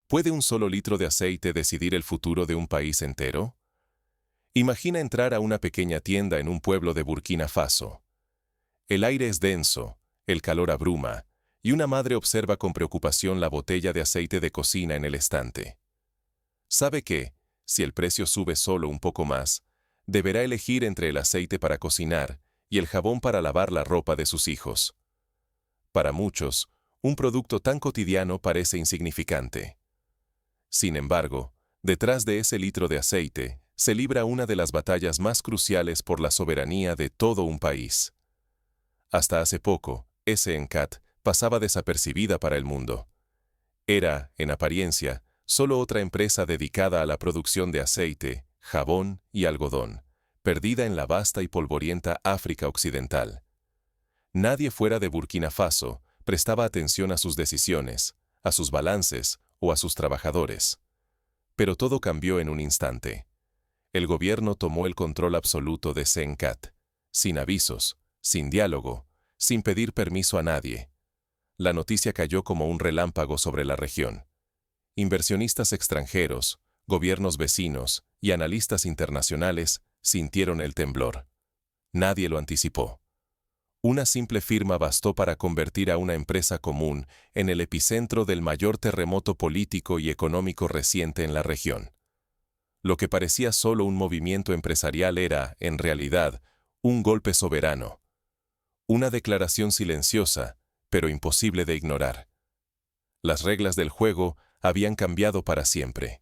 ¿Puede un solo litro de aceite decidir el futuro de un país entero? Imagina entrar a una pequeña tienda en un pueblo de Burkina Faso. El aire es denso, el calor abruma, y una madre observa con preocupación la botella de aceite de cocina en el estante. Sabe que, si el precio sube solo un poco más, deberá elegir entre el aceite para cocinar y el jabón para lavar la ropa de sus hijos. Para muchos, un producto tan cotidiano parece insignificante. Sin embargo, detrás de ese litro de aceite, se libra una de las batallas más cruciales por la soberanía de todo un país. Hasta hace poco, SNCAT pasaba desapercibida para el mundo. Era, en apariencia, solo otra empresa dedicada a la producción de aceite, jabón y algodón, perdida en la vasta y polvorienta África Occidental. Nadie fuera de Burkina Faso prestaba atención a sus decisiones, a sus balances o a sus trabajadores. Pero todo cambió en un instante. El gobierno tomó el control absoluto de SNCAT, sin avisos, sin diálogo, sin pedir permiso a nadie. La noticia cayó como un relámpago sobre la región. Inversionistas extranjeros, gobiernos vecinos y analistas internacionales sintieron el temblor. Nadie lo anticipó. Una simple firma bastó para convertir a una empresa común en el epicentro del mayor terremoto político y económico reciente en la región. Lo que parecía solo un movimiento empresarial era, en realidad, un golpe soberano. Una declaración silenciosa, pero imposible de ignorar. Las reglas del juego habían cambiado para siempre.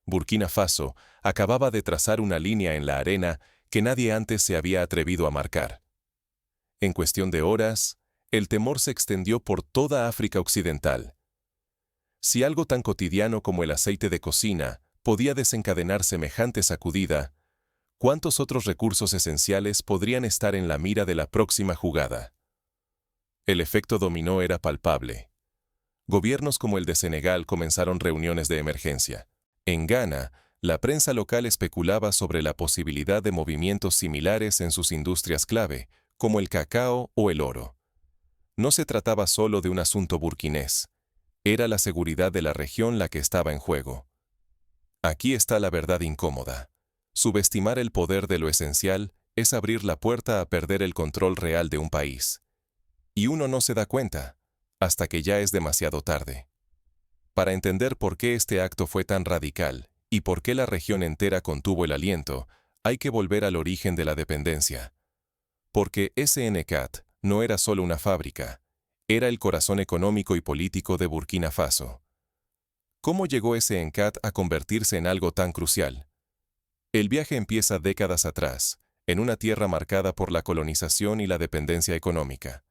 Burkina Faso acababa de trazar una línea en la arena que nadie antes se había atrevido a marcar. En cuestión de horas, el temor se extendió por toda África Occidental. Si algo tan cotidiano como el aceite de cocina podía desencadenar semejante sacudida, ¿cuántos otros recursos esenciales podrían estar en la mira de la próxima jugada? El efecto dominó era palpable. Gobiernos como el de Senegal comenzaron reuniones de emergencia. En Ghana, la prensa local especulaba sobre la posibilidad de movimientos similares en sus industrias clave, como el cacao o el oro. No se trataba solo de un asunto burkinés. Era la seguridad de la región la que estaba en juego. Aquí está la verdad incómoda. Subestimar el poder de lo esencial es abrir la puerta a perder el control real de un país. Y uno no se da cuenta, hasta que ya es demasiado tarde. Para entender por qué este acto fue tan radical y por qué la región entera contuvo el aliento, hay que volver al origen de la dependencia. Porque SNCAT no era solo una fábrica, era el corazón económico y político de Burkina Faso. ¿Cómo llegó SNCAT a convertirse en algo tan crucial? El viaje empieza décadas atrás, en una tierra marcada por la colonización y la dependencia económica.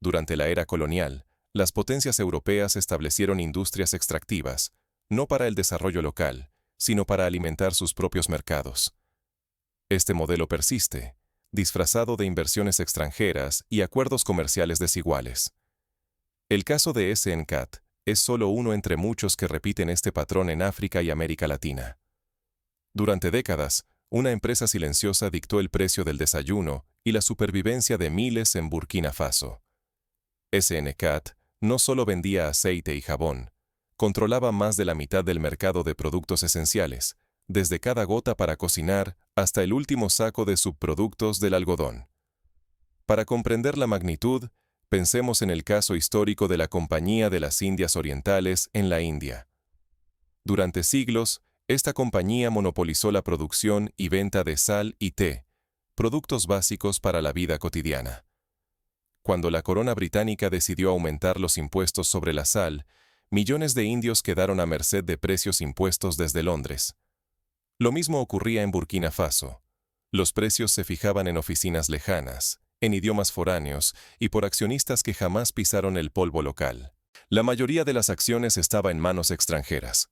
Durante la era colonial, las potencias europeas establecieron industrias extractivas, no para el desarrollo local, sino para alimentar sus propios mercados. Este modelo persiste, disfrazado de inversiones extranjeras y acuerdos comerciales desiguales. El caso de SNCAT es solo uno entre muchos que repiten este patrón en África y América Latina. Durante décadas, una empresa silenciosa dictó el precio del desayuno y la supervivencia de miles en Burkina Faso. SNCAT no solo vendía aceite y jabón, controlaba más de la mitad del mercado de productos esenciales, desde cada gota para cocinar hasta el último saco de subproductos del algodón. Para comprender la magnitud, pensemos en el caso histórico de la Compañía de las Indias Orientales en la India. Durante siglos, esta compañía monopolizó la producción y venta de sal y té, productos básicos para la vida cotidiana. Cuando la corona británica decidió aumentar los impuestos sobre la sal, millones de indios quedaron a merced de precios impuestos desde Londres. Lo mismo ocurría en Burkina Faso. Los precios se fijaban en oficinas lejanas, en idiomas foráneos y por accionistas que jamás pisaron el polvo local. La mayoría de las acciones estaba en manos extranjeras.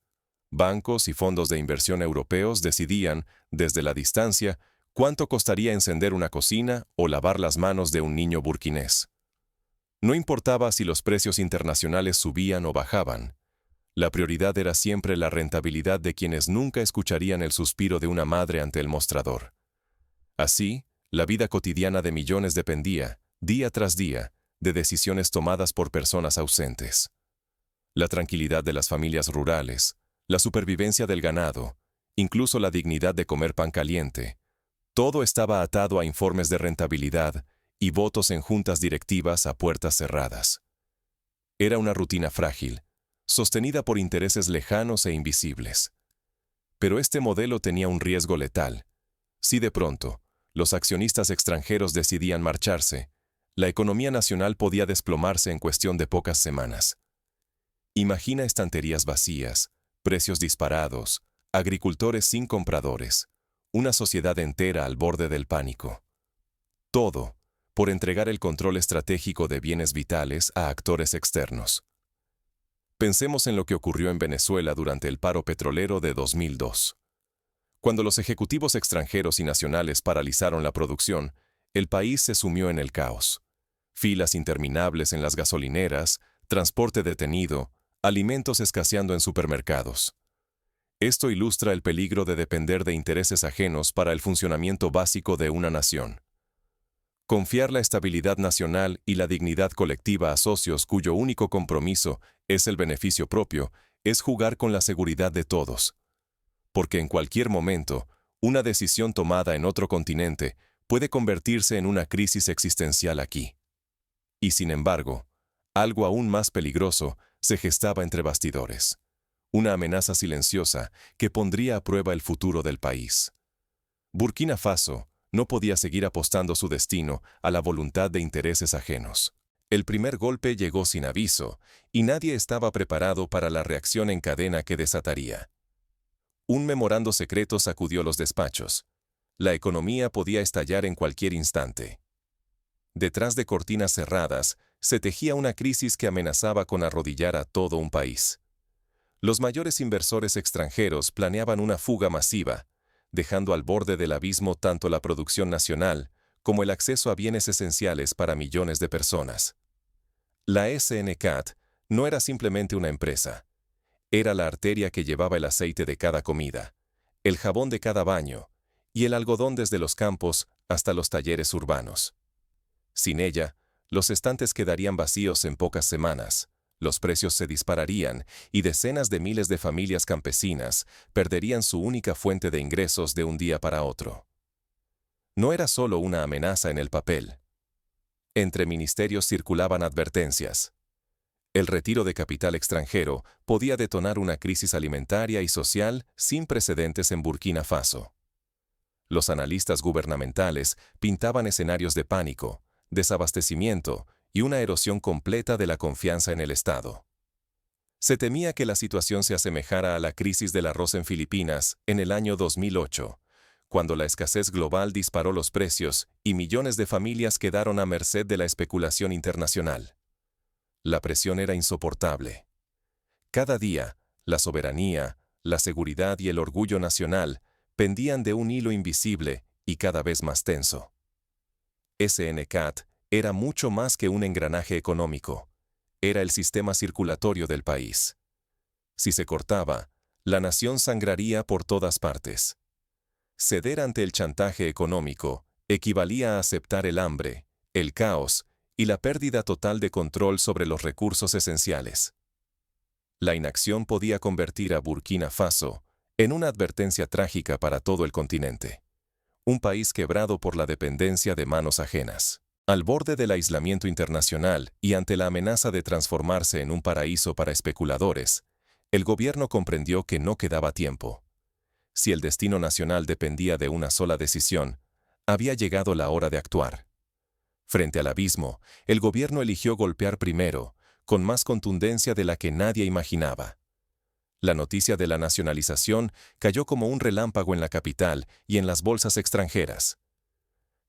Bancos y fondos de inversión europeos decidían, desde la distancia, cuánto costaría encender una cocina o lavar las manos de un niño burkinés. No importaba si los precios internacionales subían o bajaban. La prioridad era siempre la rentabilidad de quienes nunca escucharían el suspiro de una madre ante el mostrador. Así, la vida cotidiana de millones dependía, día tras día, de decisiones tomadas por personas ausentes. la tranquilidad de las familias rurales, la supervivencia del ganado, incluso la dignidad de comer pan caliente. Todo estaba atado a informes de rentabilidad y votos en juntas directivas a puertas cerradas. Era una rutina frágil, sostenida por intereses lejanos e invisibles. Pero este modelo tenía un riesgo letal. Si de pronto, los accionistas extranjeros decidían marcharse, la economía nacional podía desplomarse en cuestión de pocas semanas. Imagina estanterías vacías, precios disparados, agricultores sin compradores, una sociedad entera al borde del pánico. Todo por entregar el control estratégico de bienes vitales a actores externos. Pensemos en lo que ocurrió en Venezuela durante el paro petrolero de 2002. Cuando los ejecutivos extranjeros y nacionales paralizaron la producción, el país se sumió en el caos. Filas interminables en las gasolineras, transporte detenido, alimentos escaseando en supermercados. Esto ilustra el peligro de depender de intereses ajenos para el funcionamiento básico de una nación. Confiar la estabilidad nacional y la dignidad colectiva a socios cuyo único compromiso es el beneficio propio, es jugar con la seguridad de todos. Porque en cualquier momento, una decisión tomada en otro continente puede convertirse en una crisis existencial aquí. Y sin embargo, algo aún más peligroso se gestaba entre bastidores. Una amenaza silenciosa que pondría a prueba el futuro del país. Burkina Faso no podía seguir apostando su destino a la voluntad de intereses ajenos. El primer golpe llegó sin aviso, y nadie estaba preparado para la reacción en cadena que desataría. Un memorando secreto sacudió los despachos. La economía podía estallar en cualquier instante. Detrás de cortinas cerradas, se tejía una crisis que amenazaba con arrodillar a todo un país. Los mayores inversores extranjeros planeaban una fuga masiva, dejando al borde del abismo tanto la producción nacional como el acceso a bienes esenciales para millones de personas. La SNCAT no era simplemente una empresa. Era la arteria que llevaba el aceite de cada comida, el jabón de cada baño y el algodón desde los campos hasta los talleres urbanos. Sin ella, los estantes quedarían vacíos en pocas semanas. Los precios se dispararían y decenas de miles de familias campesinas perderían su única fuente de ingresos de un día para otro. No era solo una amenaza en el papel. Entre ministerios circulaban advertencias. El retiro de capital extranjero podía detonar una crisis alimentaria y social sin precedentes en Burkina Faso. Los analistas gubernamentales pintaban escenarios de pánico, desabastecimiento y una erosión completa de la confianza en el Estado. Se temía que la situación se asemejara a la crisis del arroz en Filipinas en el año 2008, cuando la escasez global disparó los precios y millones de familias quedaron a merced de la especulación internacional. La presión era insoportable. Cada día, la soberanía, la seguridad y el orgullo nacional pendían de un hilo invisible y cada vez más tenso. SNCAT era mucho más que un engranaje económico. Era el sistema circulatorio del país. Si se cortaba, la nación sangraría por todas partes. Ceder ante el chantaje económico equivalía a aceptar el hambre, el caos y la pérdida total de control sobre los recursos esenciales. La inacción podía convertir a Burkina Faso en una advertencia trágica para todo el continente. Un país quebrado por la dependencia de manos ajenas. Al borde del aislamiento internacional y ante la amenaza de transformarse en un paraíso para especuladores, el gobierno comprendió que no quedaba tiempo. Si el destino nacional dependía de una sola decisión, había llegado la hora de actuar. Frente al abismo, el gobierno eligió golpear primero, con más contundencia de la que nadie imaginaba. La noticia de la nacionalización cayó como un relámpago en la capital y en las bolsas extranjeras.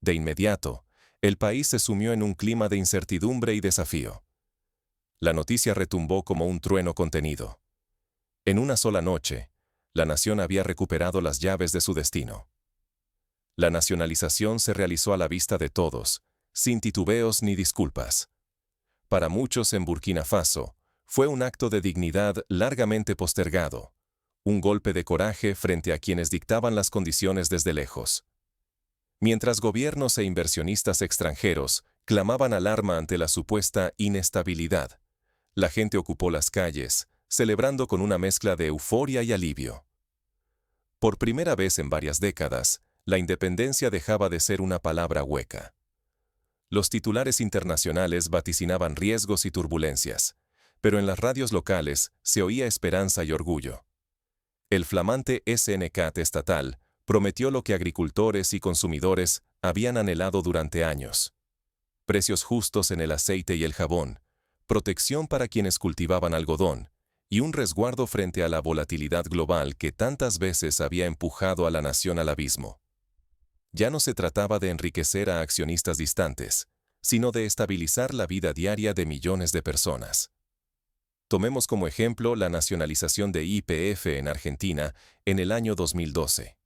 De inmediato, el país se sumió en un clima de incertidumbre y desafío. La noticia retumbó como un trueno contenido. En una sola noche, la nación había recuperado las llaves de su destino. La nacionalización se realizó a la vista de todos, sin titubeos ni disculpas. Para muchos en Burkina Faso, fue un acto de dignidad largamente postergado, un golpe de coraje frente a quienes dictaban las condiciones desde lejos. Mientras gobiernos e inversionistas extranjeros clamaban alarma ante la supuesta inestabilidad, La gente ocupó las calles, celebrando con una mezcla de euforia y alivio. Por primera vez en varias décadas, la independencia dejaba de ser una palabra hueca. Los titulares internacionales vaticinaban riesgos y turbulencias, pero en las radios locales se oía esperanza y orgullo. El flamante SNCAT estatal prometió lo que agricultores y consumidores habían anhelado durante años: precios justos en el aceite y el jabón, protección para quienes cultivaban algodón, y un resguardo frente a la volatilidad global que tantas veces había empujado a la nación al abismo. Ya no se trataba de enriquecer a accionistas distantes, sino de estabilizar la vida diaria de millones de personas. Tomemos como ejemplo la nacionalización de YPF en Argentina en el año 2012.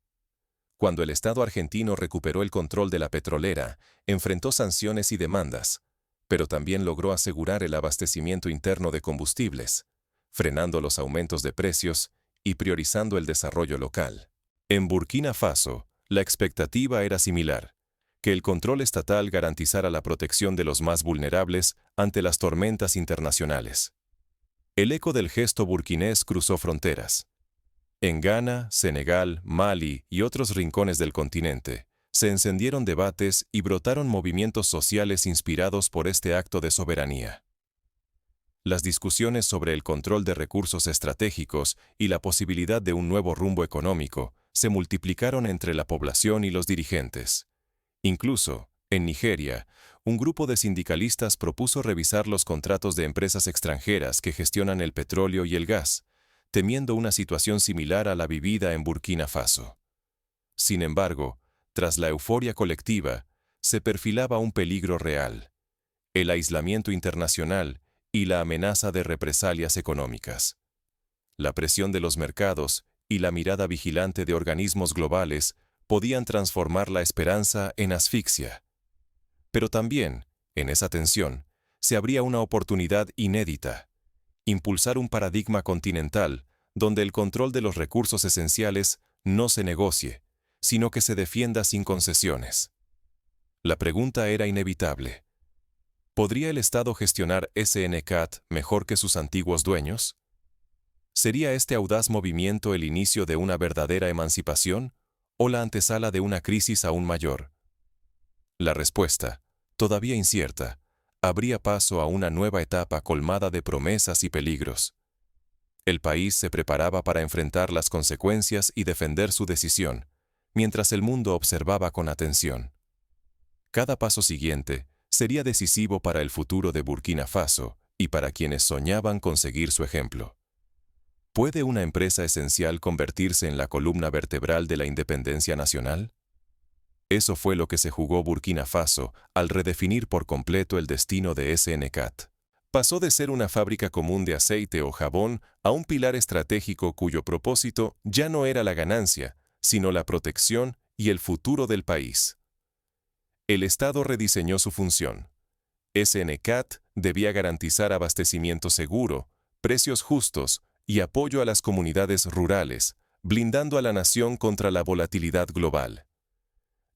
Cuando el Estado argentino recuperó el control de la petrolera, enfrentó sanciones y demandas, pero también logró asegurar el abastecimiento interno de combustibles, frenando los aumentos de precios y priorizando el desarrollo local. En Burkina Faso, la expectativa era similar: que el control estatal garantizara la protección de los más vulnerables ante las tormentas internacionales. El eco del gesto burkinés cruzó fronteras. En Ghana, Senegal, Mali y otros rincones del continente, se encendieron debates y brotaron movimientos sociales inspirados por este acto de soberanía. Las discusiones sobre el control de recursos estratégicos y la posibilidad de un nuevo rumbo económico se multiplicaron entre la población y los dirigentes. Incluso, en Nigeria, un grupo de sindicalistas propuso revisar los contratos de empresas extranjeras que gestionan el petróleo y el gas, temiendo una situación similar a la vivida en Burkina Faso. Sin embargo, tras la euforia colectiva, se perfilaba un peligro real: el aislamiento internacional y la amenaza de represalias económicas. La presión de los mercados y la mirada vigilante de organismos globales podían transformar la esperanza en asfixia. Pero también, en esa tensión, se abría una oportunidad inédita: impulsar un paradigma continental donde el control de los recursos esenciales no se negocie, sino que se defienda sin concesiones. La pregunta era inevitable: ¿podría el Estado gestionar SNCAT mejor que sus antiguos dueños? ¿Sería este audaz movimiento el inicio de una verdadera emancipación o la antesala de una crisis aún mayor? La respuesta, todavía incierta, abría paso a una nueva etapa colmada de promesas y peligros. El país se preparaba para enfrentar las consecuencias y defender su decisión, mientras el mundo observaba con atención. Cada paso siguiente sería decisivo para el futuro de Burkina Faso y para quienes soñaban con seguir su ejemplo. ¿Puede una empresa esencial convertirse en la columna vertebral de la independencia nacional? Eso fue lo que se jugó Burkina Faso al redefinir por completo el destino de SNCAT. Pasó de ser una fábrica común de aceite o jabón a un pilar estratégico cuyo propósito ya no era la ganancia, sino la protección y el futuro del país. El Estado rediseñó su función. SNCAT debía garantizar abastecimiento seguro, precios justos y apoyo a las comunidades rurales, blindando a la nación contra la volatilidad global.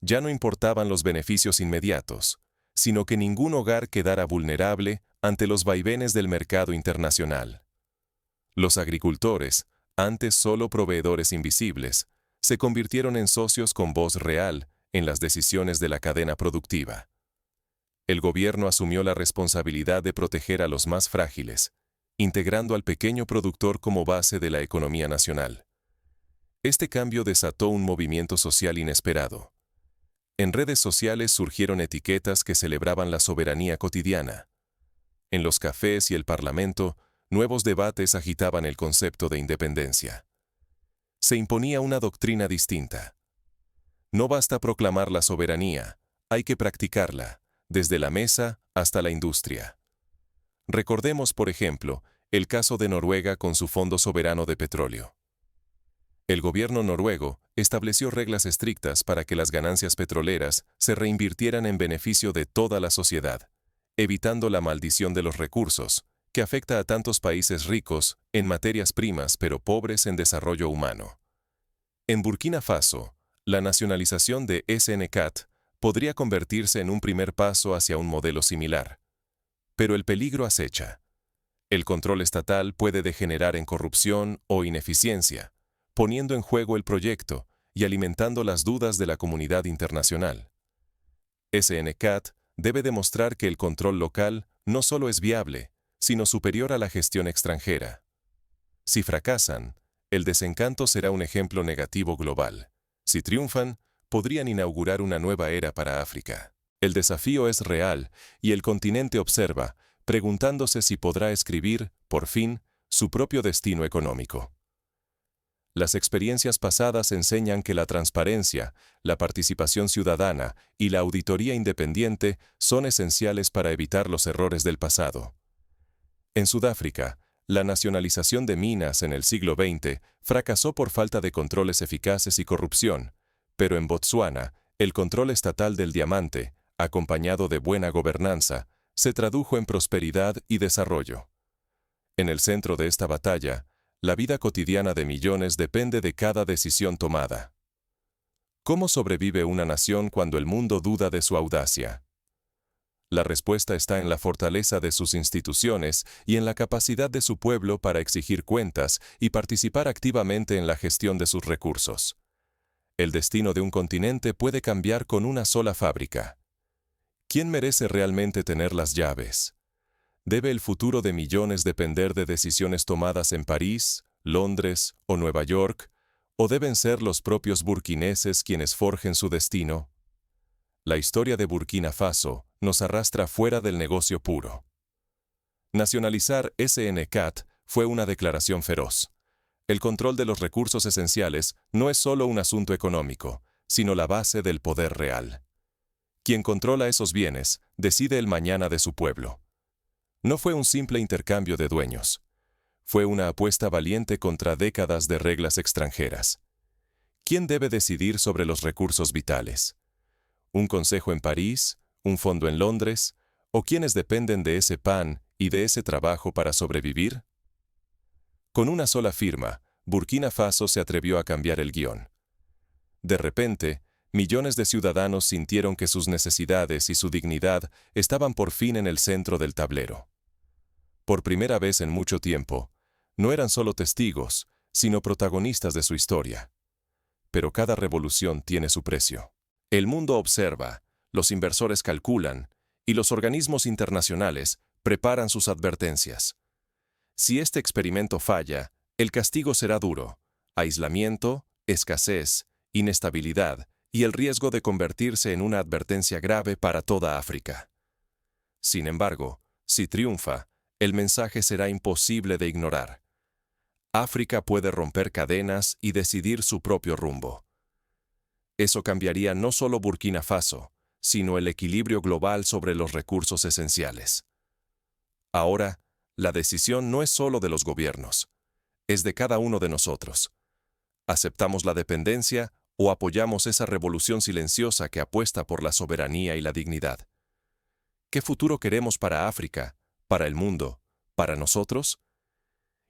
Ya no importaban los beneficios inmediatos, sino que ningún hogar quedara vulnerable ante los vaivenes del mercado internacional. Los agricultores, antes solo proveedores invisibles, se convirtieron en socios con voz real en las decisiones de la cadena productiva. El gobierno asumió la responsabilidad de proteger a los más frágiles, integrando al pequeño productor como base de la economía nacional. Este cambio desató un movimiento social inesperado. En redes sociales surgieron etiquetas que celebraban la soberanía cotidiana. En los cafés y el parlamento, nuevos debates agitaban el concepto de independencia. Se imponía una doctrina distinta. No basta proclamar la soberanía, hay que practicarla, desde la mesa hasta la industria. Recordemos, por ejemplo, el caso de Noruega con su Fondo Soberano de Petróleo. El gobierno noruego estableció reglas estrictas para que las ganancias petroleras se reinvirtieran en beneficio de toda la sociedad, evitando la maldición de los recursos, que afecta a tantos países ricos en materias primas pero pobres en desarrollo humano. En Burkina Faso, la nacionalización de SNCAT podría convertirse en un primer paso hacia un modelo similar. Pero el peligro acecha. El control estatal puede degenerar en corrupción o ineficiencia, poniendo en juego el proyecto y alimentando las dudas de la comunidad internacional. SNCAT debe demostrar que el control local no solo es viable, sino superior a la gestión extranjera. Si fracasan, el desencanto será un ejemplo negativo global. Si triunfan, podrían inaugurar una nueva era para África. El desafío es real y el continente observa, preguntándose si podrá escribir, por fin, su propio destino económico. Las experiencias pasadas enseñan que la transparencia, la participación ciudadana y la auditoría independiente son esenciales para evitar los errores del pasado. En Sudáfrica, la nacionalización de minas en el siglo XX fracasó por falta de controles eficaces y corrupción, pero en Botsuana, el control estatal del diamante, acompañado de buena gobernanza, se tradujo en prosperidad y desarrollo. En el centro de esta batalla, la vida cotidiana de millones depende de cada decisión tomada. ¿Cómo sobrevive una nación cuando el mundo duda de su audacia? La respuesta está en la fortaleza de sus instituciones y en la capacidad de su pueblo para exigir cuentas y participar activamente en la gestión de sus recursos. El destino de un continente puede cambiar con una sola fábrica. ¿Quién merece realmente tener las llaves? ¿Debe el futuro de millones depender de decisiones tomadas en París, Londres o Nueva York, o deben ser los propios burkineses quienes forjen su destino? La historia de Burkina Faso nos arrastra fuera del negocio puro. Nacionalizar SNCAT fue una declaración feroz. El control de los recursos esenciales no es solo un asunto económico, sino la base del poder real. Quien controla esos bienes decide el mañana de su pueblo. No fue un simple intercambio de dueños. Fue una apuesta valiente contra décadas de reglas extranjeras. ¿Quién debe decidir sobre los recursos vitales? ¿Un consejo en París? ¿Un fondo en Londres? ¿O quienes dependen de ese pan y de ese trabajo para sobrevivir? Con una sola firma, Burkina Faso se atrevió a cambiar el guión. De repente, millones de ciudadanos sintieron que sus necesidades y su dignidad estaban por fin en el centro del tablero. Por primera vez en mucho tiempo, no eran solo testigos, sino protagonistas de su historia. Pero cada revolución tiene su precio. El mundo observa, los inversores calculan, y los organismos internacionales preparan sus advertencias. Si este experimento falla, el castigo será duro: aislamiento, escasez, inestabilidad y el riesgo de convertirse en una advertencia grave para toda África. Sin embargo, si triunfa, el mensaje será imposible de ignorar. África puede romper cadenas y decidir su propio rumbo. Eso cambiaría no solo Burkina Faso, sino el equilibrio global sobre los recursos esenciales. Ahora, la decisión no es solo de los gobiernos, es de cada uno de nosotros. ¿Aceptamos la dependencia o apoyamos esa revolución silenciosa que apuesta por la soberanía y la dignidad? ¿Qué futuro queremos para África, para el mundo, para nosotros?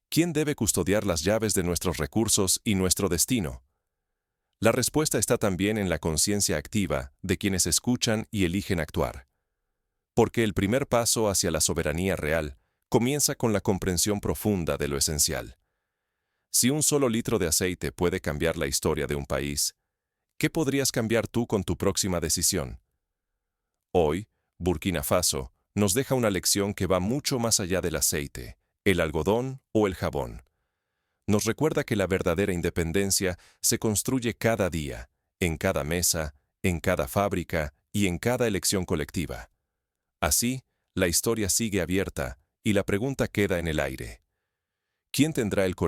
¿Quién debe custodiar las llaves de nuestros recursos y nuestro destino? La respuesta está también en la conciencia activa de quienes escuchan y eligen actuar. Porque el primer paso hacia la soberanía real comienza con la comprensión profunda de lo esencial. Si un solo litro de aceite puede cambiar la historia de un país, ¿qué podrías cambiar tú con tu próxima decisión? Hoy, Burkina Faso nos deja una lección que va mucho más allá del aceite, el algodón o el jabón. Nos recuerda que la verdadera independencia se construye cada día, en cada mesa, en cada fábrica y en cada elección colectiva. Así, la historia sigue abierta y la pregunta queda en el aire. ¿Quién tendrá el coraje